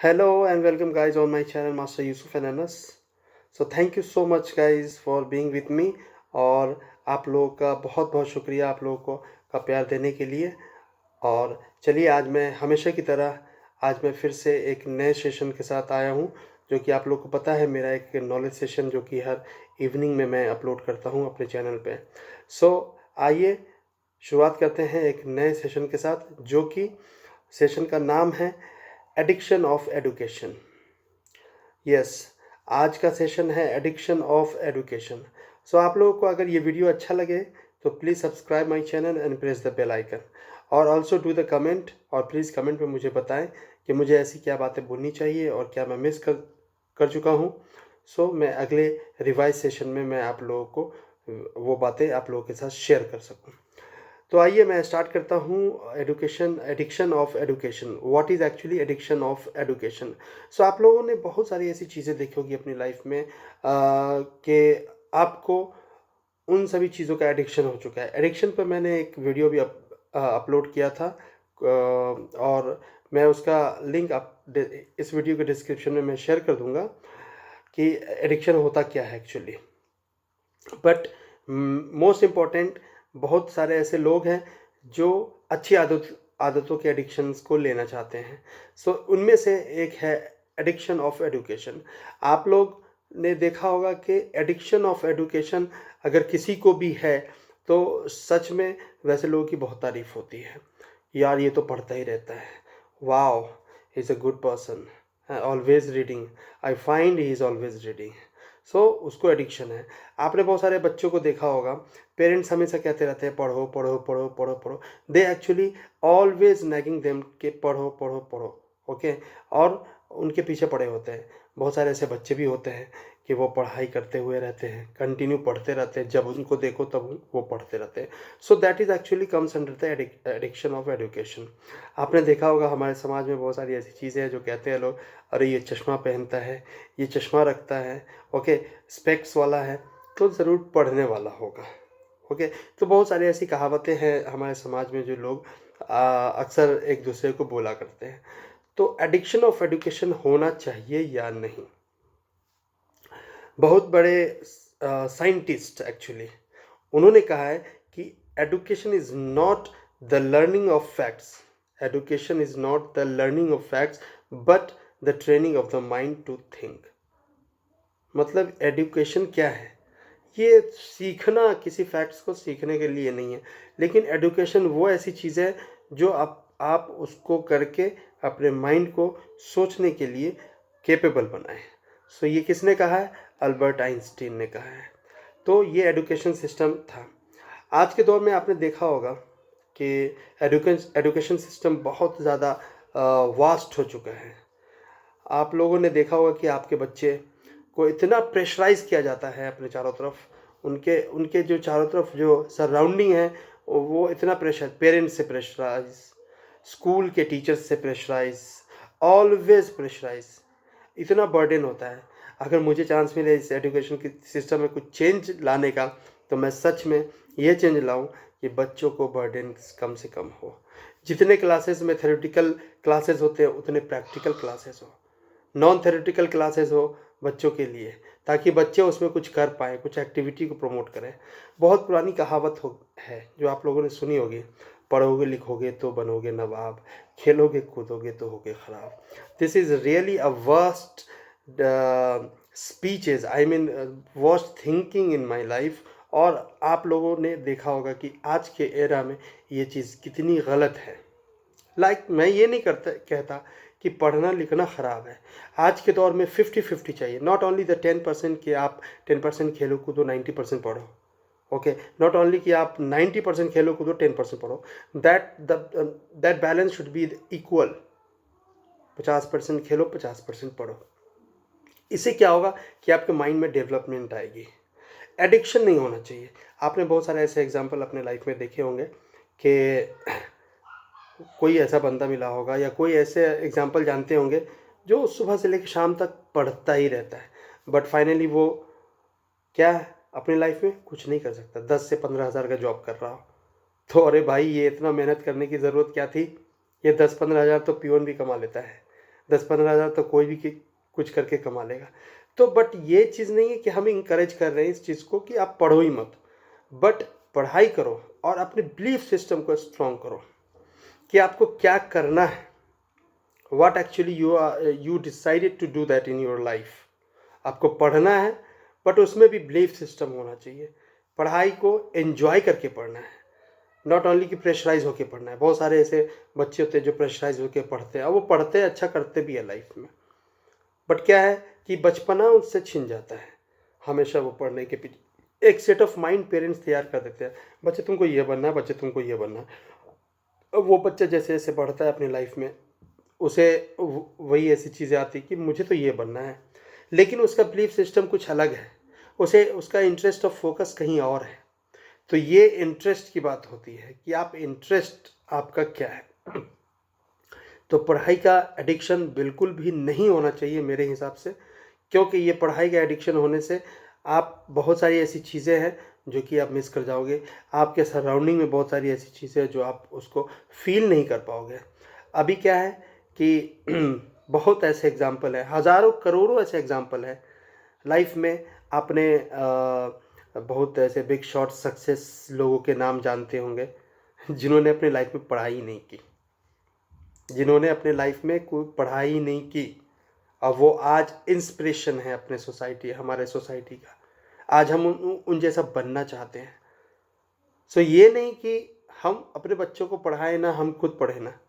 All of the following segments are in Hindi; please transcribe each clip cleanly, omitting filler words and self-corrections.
Hello and welcome guys on my channel Master Yusuf and Anas. So thank you so much guys for being with me और आप लोगों का बहुत बहुत शुक्रिया आप लोगों को का प्यार देने के लिए। और चलिए आज मैं हमेशा की तरह आज मैं फिर से एक नए सेशन के साथ आया हूँ, जो कि आप लोगों को पता है मेरा एक नॉलेज सेशन जो कि हर इवनिंग में मैं अपलोड करता हूँ अपने चैनल पे। आइए शुरुआत करते हैं एक नए सेशन के साथ, जो कि सेशन का नाम है एडिक्शन ऑफ एडुकेशन। यस, आज का सेशन है एडिक्शन ऑफ एडुकेशन। आप लोगों को अगर ये वीडियो अच्छा लगे तो please subscribe my channel and press the bell icon और ऑल्सो डू द कमेंट, और प्लीज़ कमेंट में मुझे बताएं कि मुझे ऐसी क्या बातें बोलनी चाहिए और क्या मैं मिस कर चुका हूँ। मैं अगले रिवाइज सेशन में मैं आप लोगों को वो बातें आप लोगों के साथ शेयर कर सकूँ। तो आइए मैं स्टार्ट करता हूँ addiction of education. What is actually addiction of education? आप लोगों ने बहुत सारी ऐसी चीज़ें देखी होगी अपनी लाइफ में कि आपको उन सभी चीज़ों का एडिक्शन हो चुका है। एडिक्शन पर मैंने एक वीडियो भी अपलोड किया था और मैं उसका लिंक इस वीडियो के डिस्क्रिप्शन में मैं शेयर कर दूंगा कि एडिक्शन होता क्या है एक्चुअली। बट मोस्ट इम्पॉर्टेंट, बहुत सारे ऐसे लोग हैं जो अच्छी आदतों के एडिक्शंस को लेना चाहते हैं। उनमें से एक है एडिक्शन ऑफ एडुकेशन। आप लोग ने देखा होगा कि एडिक्शन ऑफ एडुकेशन अगर किसी को भी है तो सच में वैसे लोगों की बहुत तारीफ होती है। यार ये तो पढ़ता ही रहता है, wow he is a good person, always reading, I find he is always reading. उसको एडिक्शन है। आपने बहुत सारे बच्चों को देखा होगा, पेरेंट्स हमेशा कहते रहते हैं पढ़ो पढ़ो पढ़ो पढ़ो पढ़ो। They actually always nagging them कि पढ़ो पढ़ो पढ़ो, ओके, और उनके पीछे पड़े होते हैं। बहुत सारे ऐसे बच्चे भी होते हैं कि वो पढ़ाई करते हुए रहते हैं, कंटिन्यू पढ़ते रहते हैं, जब उनको देखो तब वो पढ़ते रहते हैं। That is actually comes under the addiction of education. आपने देखा होगा हमारे समाज में बहुत सारी ऐसी चीज़ें हैं जो कहते हैं लोग, अरे ये चश्मा पहनता है, ये चश्मा रखता है, ओके, स्पेक्स वाला है तो ज़रूर पढ़ने वाला होगा, ओके। तो बहुत सारी ऐसी कहावतें हैं हमारे समाज में जो लोग अक्सर एक दूसरे को बोला करते हैं। तो एडिक्शन ऑफ एडुकेशन होना चाहिए या नहीं? बहुत बड़े साइंटिस्ट एक्चुअली उन्होंने कहा है कि education is not the learning of facts, education is not the learning of facts but the training of the mind to think. मतलब एडुकेशन क्या है? ये सीखना, किसी फैक्ट्स को सीखने के लिए नहीं है, लेकिन एडुकेशन वो ऐसी चीज़ है जो आप उसको करके अपने माइंड को सोचने के लिए कैपेबल बनाएं। ये किसने कहा है? अल्बर्ट आइंस्टीन ने कहा है। तो ये एडुकेशन सिस्टम था। आज के दौर में आपने देखा होगा कि एडुकेशन सिस्टम बहुत ज़्यादा वास्ट हो चुका है। आप लोगों ने देखा होगा कि आपके बच्चे को इतना प्रेशराइज़ किया जाता है अपने चारों तरफ, उनके उनके जो चारों तरफ जो सराउंडिंग है वो इतना प्रेशर, पेरेंट्स से प्रेशराइज, स्कूल के टीचर्स से प्रेशराइज, ऑलवेज प्रेशराइज, इतना बर्डन होता है। अगर मुझे चांस मिले इस एजुकेशन की सिस्टम में कुछ चेंज लाने का, तो मैं सच में ये चेंज लाऊं कि बच्चों को बर्डन कम से कम हो। जितने क्लासेस में थ्योरेटिकल क्लासेस होते हैं उतने प्रैक्टिकल क्लासेस हो, नॉन थ्योरेटिकल क्लासेस हो बच्चों के लिए, ताकि बच्चे उसमें कुछ कर पाएँ, कुछ एक्टिविटी को प्रमोट करें। बहुत पुरानी कहावत है जो आप लोगों ने सुनी होगी, पढ़ोगे लिखोगे तो बनोगे नवाब, खेलोगे कूदोगे तो होगे ख़राब। This is really a worst speeches, I mean worst thinking in my life. और आप लोगों ने देखा होगा कि आज के एरा में ये चीज़ कितनी गलत है। मैं ये नहीं कहता कि पढ़ना लिखना ख़राब है। आज के दौर में 50-50 चाहिए, नॉट ओनली द 10% कि आप 10% खेलो कूदो 90% पढ़ो, ओके, नॉट ओनली कि आप 90% खेलो कूदो 10% पढ़ो। That balance should be equal. 50% खेलो 50% पढ़ो। इससे क्या होगा कि आपके माइंड में डेवलपमेंट आएगी। एडिक्शन नहीं होना चाहिए। आपने बहुत सारे ऐसे एग्जाम्पल अपने लाइफ में देखे होंगे कि कोई ऐसा बंदा मिला होगा या कोई ऐसे एग्जाम्पल जानते होंगे जो सुबह से लेकर शाम तक पढ़ता ही रहता है, बट फाइनली वो क्या है, अपनी लाइफ में कुछ नहीं कर सकता। 10 से 15 हज़ार का जॉब कर रहा हो तो अरे भाई ये इतना मेहनत करने की ज़रूरत क्या थी? ये 10-15 हज़ार तो पियोन भी कमा लेता है, 10-15 हज़ार तो कोई भी कुछ करके कमा लेगा। तो बट ये चीज़ नहीं है कि हम इंकरेज कर रहे हैं इस चीज़ को कि आप पढ़ो ही मत, बट पढ़ाई करो और अपने बिलीफ सिस्टम को स्ट्रॉन्ग करो कि आपको क्या करना है, what actually you decided to do that in your life। आपको पढ़ना है, बट उसमें भी बिलीफ सिस्टम होना चाहिए। पढ़ाई को एंजॉय करके पढ़ना है, नॉट ओनली कि प्रेशराइज होके पढ़ना है। बहुत सारे ऐसे बच्चे होते हैं जो प्रेशराइज होके पढ़ते हैं, और वो पढ़ते हैं, अच्छा करते भी है लाइफ में, बट क्या है कि बचपना उससे छिन जाता है। हमेशा वो पढ़ने के पीछे एक सेट ऑफ माइंड पेरेंट्स तैयार कर देते हैं, बच्चे तुमको ये बनना है, बच्चे तुमको ये बनना है। अब वो बच्चा जैसे जैसे बढ़ता है अपनी लाइफ में, उसे वही ऐसी चीज़ें आती कि मुझे तो ये बनना है, लेकिन उसका बिलीफ सिस्टम कुछ अलग है, उसे उसका इंटरेस्ट ऑफ फोकस कहीं और है। तो ये इंटरेस्ट की बात होती है कि आप इंटरेस्ट आपका क्या है। तो पढ़ाई का एडिक्शन बिल्कुल भी नहीं होना चाहिए मेरे हिसाब से, क्योंकि ये पढ़ाई का एडिक्शन होने से आप बहुत सारी ऐसी चीज़ें हैं जो कि आप मिस कर जाओगे। आपके सराउंडिंग में बहुत सारी ऐसी चीज़ें हैं जो आप उसको फील नहीं कर पाओगे। अभी क्या है कि बहुत ऐसे एग्ज़ाम्पल है, हज़ारों करोड़ों ऐसे एग्ज़ाम्पल है लाइफ में। आपने बहुत ऐसे बिग शॉट सक्सेस लोगों के नाम जानते होंगे जिन्होंने अपनी लाइफ में पढ़ाई नहीं की, जिन्होंने अपने लाइफ में कोई पढ़ाई नहीं की, और वो आज इंस्पिरेशन है अपने हमारे सोसाइटी का। आज हम उन जैसा बनना चाहते हैं। सो ये नहीं कि हम अपने बच्चों को पढ़ाएं ना, हम खुद पढ़ें ना,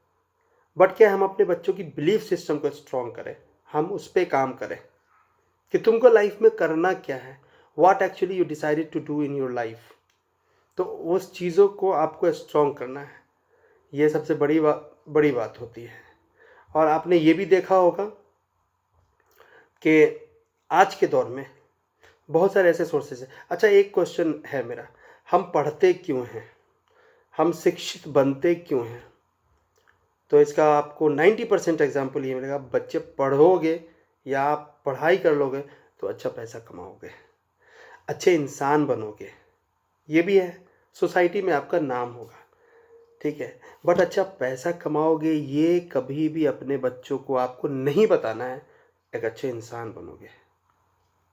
बट क्या हम अपने बच्चों की बिलीफ सिस्टम को स्ट्रॉन्ग करें, हम उस पर काम करें कि तुमको लाइफ में करना क्या है, what actually you decided to do in your life. तो उस चीज़ों को आपको स्ट्रॉन्ग करना है, ये सबसे बड़ी बात होती है। और आपने ये भी देखा होगा कि आज के दौर में बहुत सारे ऐसे सोर्सेज हैं। अच्छा, एक क्वेश्चन है मेरा, हम पढ़ते क्यों हैं, हम शिक्षित बनते क्यों हैं? तो इसका आपको 90% एग्जाम्पल ये मिलेगा, बच्चे पढ़ोगे या आप पढ़ाई कर लोगे तो अच्छा पैसा कमाओगे, अच्छे इंसान बनोगे, ये भी है, सोसाइटी में आपका नाम होगा, ठीक है, बट अच्छा पैसा कमाओगे ये कभी भी अपने बच्चों को आपको नहीं बताना है, एक अच्छे इंसान बनोगे,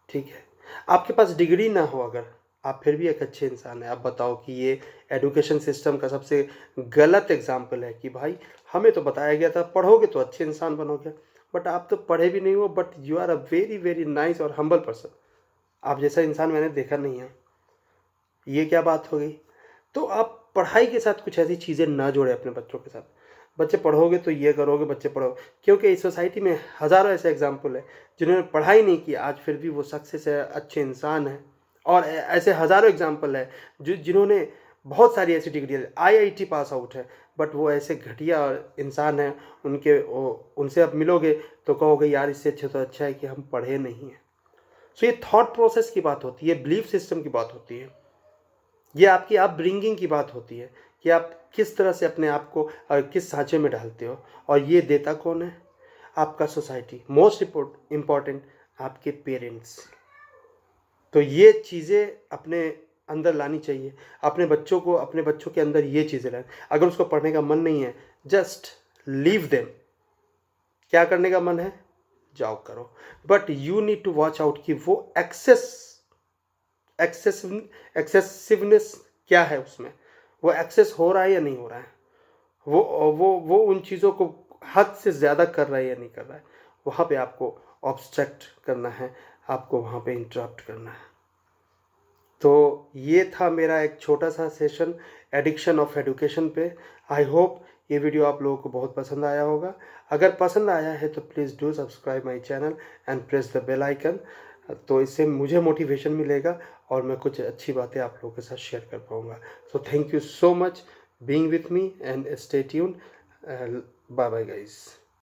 ठीक है। आपके पास डिग्री ना हो अगर, आप फिर भी एक अच्छे इंसान हैं। आप बताओ कि ये एजुकेशन सिस्टम का सबसे गलत एग्जाम्पल है कि भाई हमें तो बताया गया था पढ़ोगे तो अच्छे इंसान बनोगे, बट आप तो पढ़े भी नहीं हो, but you are a very very nice और हम्बल पर्सन। आप जैसा इंसान मैंने देखा नहीं है, ये क्या बात हो गई? तो आप पढ़ाई के साथ कुछ ऐसी चीज़ें ना जोड़े अपने बच्चों के साथ। बच्चे पढ़ोगे तो ये करोगे, बच्चे पढ़ो, क्योंकि इस सोसाइटी में हज़ारों ऐसे एग्जाम्पल है जिन्होंने पढ़ाई नहीं की, आज फिर भी वो सक्सेस है, अच्छे इंसान हैं। और ऐसे हज़ारों एग्जाम्पल है जिन्होंने बहुत सारी ऐसी डिग्री है, IIT पास आउट है, बट वो ऐसे घटिया इंसान हैं, उनसे आप मिलोगे तो कहोगे यार इससे अच्छे तो अच्छा है कि हम पढ़े नहीं हैं। सो ये थॉट प्रोसेस की बात होती है, बिलीफ सिस्टम की बात होती है, ये आपकी अपब्रिंगिंग की बात होती है कि आप किस तरह से अपने आप को किस सांचे में डालते हो, और ये देता कौन है? आपका सोसाइटी, मोस्ट इम्पॉर्टेंट आपके पेरेंट्स। तो ये चीज़ें अपने अंदर लानी चाहिए, अपने बच्चों के अंदर ये चीज़ें लानी। अगर उसको पढ़ने का मन नहीं है, जस्ट लीव देम। क्या करने का मन है, जाओ करो, but you need to watch out कि वो एक्सेसिवनेस क्या है उसमें, वो एक्सेस हो रहा है या नहीं हो रहा है, वो उन चीज़ों को हद से ज़्यादा कर रहा है या नहीं कर रहा है। वहाँ पे आपको ऑब्स्ट्रक्ट करना है, आपको वहाँ पे इंटरप्ट करना है। तो ये था मेरा एक छोटा सा सेशन एडिक्शन ऑफ एजुकेशन पे। आई होप ये वीडियो आप लोगों को बहुत पसंद आया होगा। अगर पसंद आया है तो please do subscribe my channel and press the bell icon. तो इससे मुझे मोटिवेशन मिलेगा और मैं कुछ अच्छी बातें आप लोगों के साथ शेयर कर पाऊँगा। So thank you so much being with me and stay tuned. Bye bye guys.